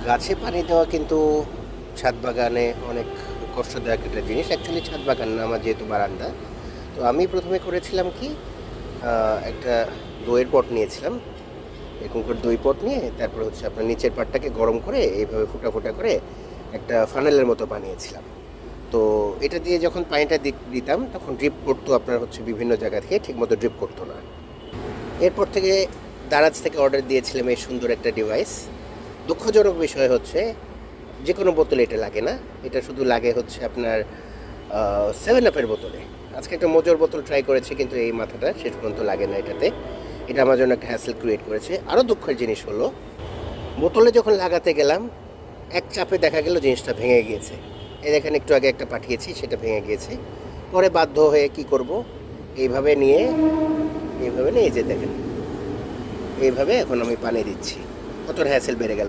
গাছে পানি দেওয়া কিন্তু ছাদ বাগানে অনেক কষ্টদায়ক একটা জিনিস। অ্যাকচুয়ালি ছাদ বাগান না, আমার যেহেতু বারান্দা। তো আমি প্রথমে করেছিলাম কি, একটা দইয়ের পট নিয়েছিলাম। এরকম করে দই পট নিয়ে তারপর হচ্ছে আপনার নিচের পাটটাকে গরম করে এইভাবে ফুটা ফুটা করে একটা ফানেলের মতো বানিয়েছিলাম। তো এটা দিয়ে যখন পানিটা দিতাম তখন ড্রিপ করতো আপনার হচ্ছে বিভিন্ন জায়গা থেকে, ঠিকমতো ড্রিপ করতো না। এরপর থেকে দারাজ থেকে অর্ডার দিয়েছিলাম এই সুন্দর একটা ডিভাইস। দুঃখজনক বিষয় হচ্ছে যে কোনো বোতলে এটা লাগে না। এটা শুধু লাগে হচ্ছে আপনার 7 আপের বোতলে। আজকে একটা মোজোর বোতল ট্রাই করেছি, কিন্তু এই মাথাটা শেষ পর্যন্ত লাগে না এটাতে। এটা আমার জন্য একটা হ্যাসেল ক্রিয়েট করেছে। আরও দুঃখের জিনিস হলো, বোতলে যখন লাগাতে গেলাম এক চাপে দেখা গেল জিনিসটা ভেঙে গিয়েছে। এই দেখেন, একটু আগে একটা পাঠিয়েছি, সেটা ভেঙে গিয়েছে। পরে বাধ্য হয়ে কি করব, এইভাবে নিয়ে এই যে দেখেন, এইভাবে এখন আমি পানি দিচ্ছি। কত হ্যাসেল বেড়ে গেল।